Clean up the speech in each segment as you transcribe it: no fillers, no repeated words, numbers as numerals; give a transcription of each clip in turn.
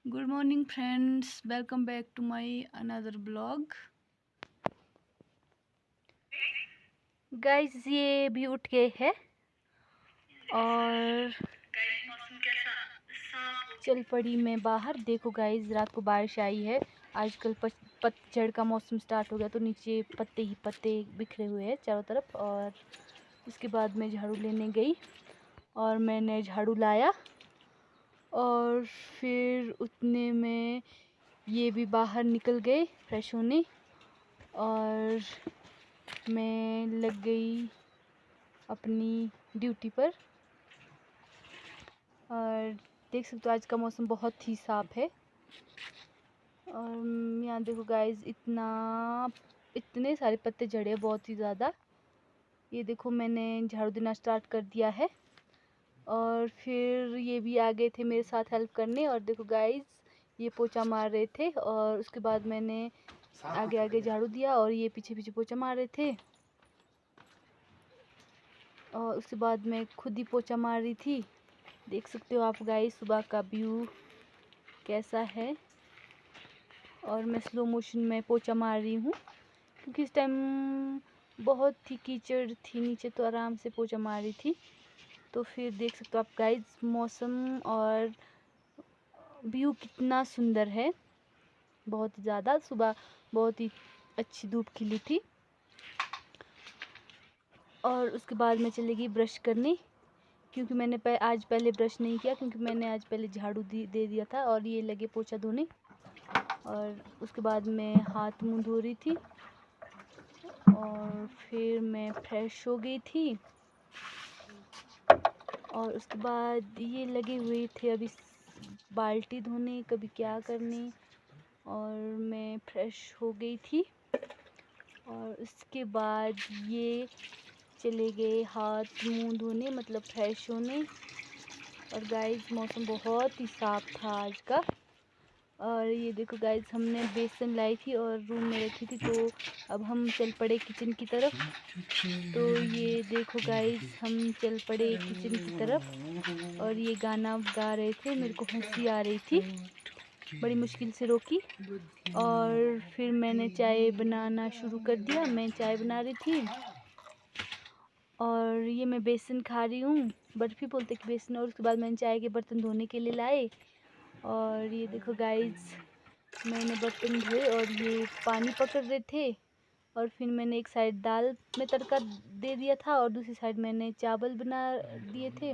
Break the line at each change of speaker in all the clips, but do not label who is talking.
Good morning friends, welcome back to my another blog. Guys ये भी उठ गए हैं और चल पड़ी मैं बाहर। देखो गाइस, रात को बारिश आई है। आजकल पतझड़ का मौसम स्टार्ट हो गया तो नीचे पत्ते ही पत्ते बिखरे हुए हैं चारों तरफ। और उसके बाद मैं झाड़ू लेने गई और मैंने झाड़ू लाया और फिर उतने में ये भी बाहर निकल गए फ्रेश होने और मैं लग गई अपनी ड्यूटी पर। और देख सकते हो आज का मौसम बहुत ही साफ़ है। और यहाँ देखो गाइस, इतने सारे पत्ते झड़े, बहुत ही ज़्यादा। ये देखो मैंने झाड़ू देना स्टार्ट कर दिया है और फिर ये भी आ गए थे मेरे साथ हेल्प करने। और देखो गाइस, ये पोछा मार रहे थे और उसके बाद मैंने आगे आगे झाड़ू दिया और ये पीछे पीछे पोछा मार रहे थे। और उसके बाद मैं खुद ही पोछा मार रही थी। देख सकते हो आप गाइस सुबह का व्यू कैसा है। और मैं स्लो मोशन में पोछा मार रही हूँ क्योंकि इस टाइम बहुत ही कीचड़ थी नीचे, तो आराम से पोछा मार रही थी। तो फिर देख सकते हो आप गाइस मौसम और व्यू कितना सुंदर है, बहुत ज़्यादा। सुबह बहुत ही अच्छी धूप खिली थी और उसके बाद मैं चली गई ब्रश करने क्योंकि मैंने आज पहले ब्रश नहीं किया क्योंकि मैंने आज पहले झाड़ू दे दिया था और ये लगे पोछा धोने। और उसके बाद मैं हाथ मुंह धो रही थी और फिर मैं फ्रेश हो गई थी। और उसके बाद ये लगे हुए थे अभी बाल्टी धोने, कभी क्या करने, और मैं फ्रेश हो गई थी। और उसके बाद ये चले गए हाथ मुंह धोने, मतलब फ्रेश होने। और गाइस मौसम बहुत ही साफ़ था आज का। और ये देखो गाइस, हमने बेसन लाई थी और रूम में रखी थी, तो अब हम चल पड़े किचन की तरफ। तो ये देखो गाइस, हम चल पड़े किचन की तरफ और ये गाना गा रहे थे, मेरे को हंसी आ रही थी, बड़ी मुश्किल से रोकी। और फिर मैंने चाय बनाना शुरू कर दिया। मैं चाय बना रही थी और ये मैं बेसन खा रही हूँ, बर्फ़ी बोलते कि बेसन। और उसके बाद मैंने चाय के बर्तन धोने के लिए लाए और ये देखो गाइस, मैंने बर्तन धोए और ये पानी पकड़ रहे थे। और फिर मैंने एक साइड दाल में तड़का दे दिया था और दूसरी साइड मैंने चावल बना दिए थे।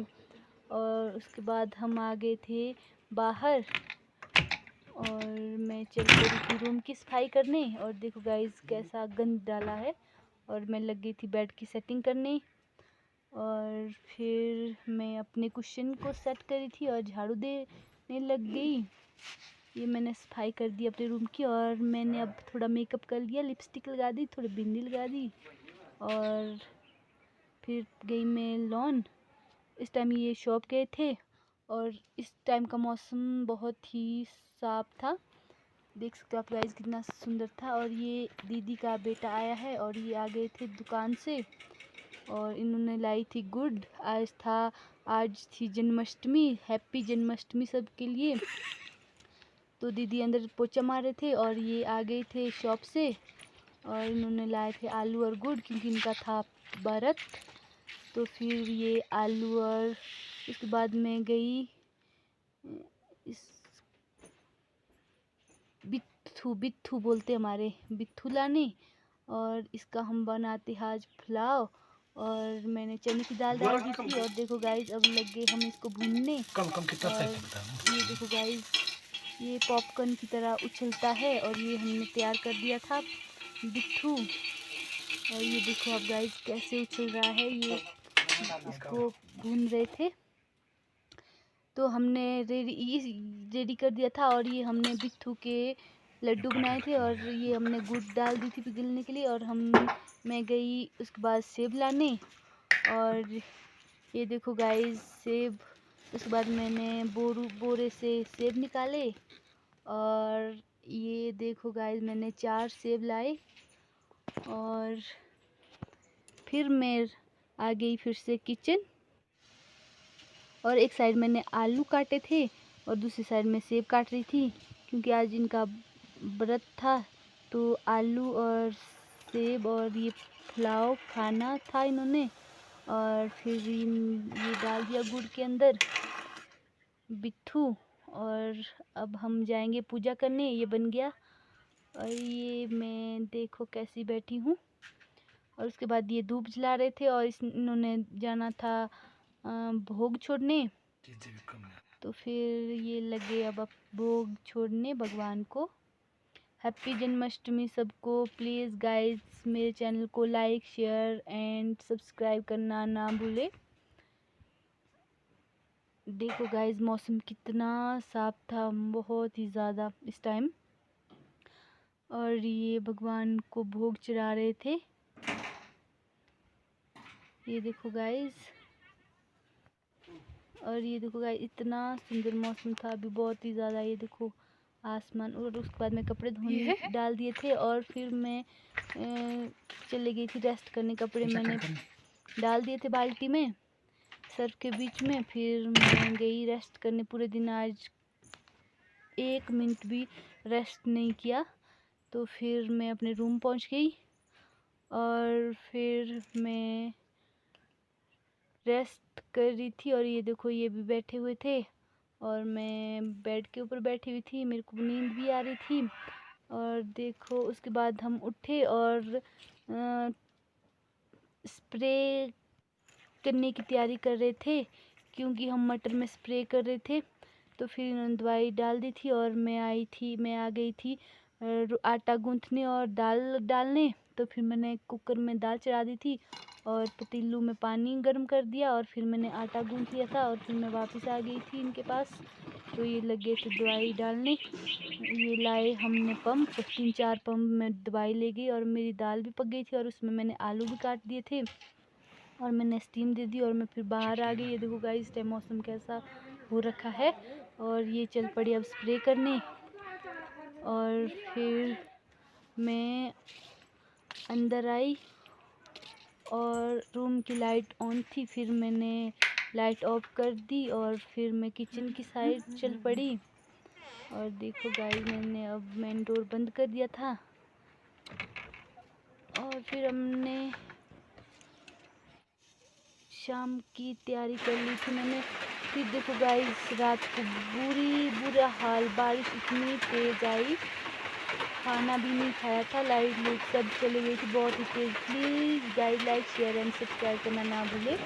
और उसके बाद हम आ गए थे बाहर और मैं चल पड़ी थी रूम की सफाई करने। और देखो गाइस कैसा गंद डाला है। और मैं लग गई थी बेड की सेटिंग करने और फिर मैं अपने कुशन को सेट करी थी और झाड़ू देने लग गई। ये मैंने सफाई कर दी अपने रूम की और मैंने अब थोड़ा मेकअप कर लिया, लिपस्टिक लगा दी, थोड़ी बिंदी लगा दी और फिर गई मैं लॉन। इस टाइम ये शॉप गए थे और इस टाइम का मौसम बहुत ही साफ था। देख सकते हो आप गाइस कितना सुंदर था। और ये दीदी का बेटा आया है और ये आ गए थे दुकान से और इन्होंने लाई थी गुड। आज थी जन्माष्टमी, हैप्पी जन्माष्टमी सबके लिए। तो दीदी अंदर पोछा मार रहे थे और ये आ गए थे शॉप से और इन्होंने लाए थे आलू और गुड़ क्योंकि इनका था व्रत। तो फिर ये आलू और उसके बाद मैं गई इस बिट्ठू बोलते हमारे, बिट्ठू लाने। और इसका हम बनाते हैं आज पुलाव। और मैंने चने की दाल डाल दी थी और देखो गाइस अब लग गए हम इसको भूनने। और ये देखो गाइस, ये पॉपकॉर्न की तरह उछलता है और ये हमने तैयार कर दिया था बिट्ठू। और ये देखो आप गाइस कैसे उछल रहा है, ये इसको भून रहे थे। तो हमने रेडी कर दिया था और ये हमने बिट्ठू के लड्डू बनाए थे और ये हमने गुड़ डाल दी थी पिघलने के लिए। और मैं गई उसके बाद सेब लाने और ये देखो गाइस सेब। उसके बाद मैंने बोरे से सेब निकाले और ये देखो गाइस मैंने 4 सेब लाए। और फिर मैं आ गई फिर से किचन और एक साइड मैंने आलू काटे थे और दूसरी साइड में सेब काट रही थी, क्योंकि आज इनका व्रत था। तो आलू और सेब और ये पुलाव खाना था इन्होंने, और फिर ये डाल दिया गुड़ के अंदर बिट्ठू। और अब हम जाएंगे पूजा करने। ये बन गया, और ये मैं देखो कैसी बैठी हूँ। और उसके बाद ये धूप जला रहे थे, और इन्होंने जाना था भोग छोड़ने। तो फिर ये लगे अब भोग छोड़ने भगवान को। हैप्पी जन्माष्टमी सबको। प्लीज़ गाइस मेरे चैनल को लाइक शेयर एंड सब्सक्राइब करना ना भूले। देखो गाइस मौसम कितना साफ था, बहुत ही ज़्यादा इस टाइम। और ये भगवान को भोग चढ़ा रहे थे। ये देखो गाइस, और ये देखो गाइस इतना सुंदर मौसम था अभी, बहुत ही ज़्यादा। ये देखो आसमान। और उसके बाद मैं कपड़े धोने डाल दिए थे, और फिर मैं चली गई थी रेस्ट करने। कपड़े मैंने डाल दिए थे बाल्टी में सर्फ के बीच में। फिर मैं गई रेस्ट करने। पूरे दिन आज 1 मिनट भी रेस्ट नहीं किया। तो फिर मैं अपने रूम पहुंच गई, और फिर मैं रेस्ट कर रही थी। और ये देखो ये भी बैठे हुए थे, और मैं बेड के ऊपर बैठी हुई थी, मेरे को नींद भी आ रही थी। और देखो उसके बाद हम उठे और स्प्रे करने की तैयारी कर रहे थे, क्योंकि हम मटर में स्प्रे कर रहे थे। तो फिर इन्होंने दवाई डाल दी थी, और मैं आ गई थी आटा गूंथने और दाल डालने। तो फिर मैंने कुकर में दाल चढ़ा दी थी, और पतीलू में पानी गर्म कर दिया, और फिर मैंने आटा गूंथ लिया था, और फिर मैं वापस आ गई थी इनके पास। तो ये लगे थे दवाई डालने। ये लाए हमने पंप, 3-4 पंप में दवाई ले गई, और मेरी दाल भी पक गई थी, और उसमें मैंने आलू भी काट दिए थे, और मैंने स्टीम दे दी, और मैं फिर बाहर आ गई। ये देखो गाइस इस टाइम मौसम कैसा हो रखा है। और ये चल पड़ी अब स्प्रे करने। और फिर मैं अंदर आई, और रूम की लाइट ऑन थी, फिर मैंने लाइट ऑफ कर दी, और फिर मैं किचन की साइड चल पड़ी। और देखो गाइस मैंने अब मेन डोर बंद कर दिया था, और फिर हमने शाम की तैयारी कर ली थी मैंने। फिर देखो गाइस रात को बुरा हाल, बारिश इतनी तेज आई, खाना भी नहीं खाया था, लाइट लूट सब चली गई थी बहुत ही तेज। Please guys like share and subscribe करना ना भूले।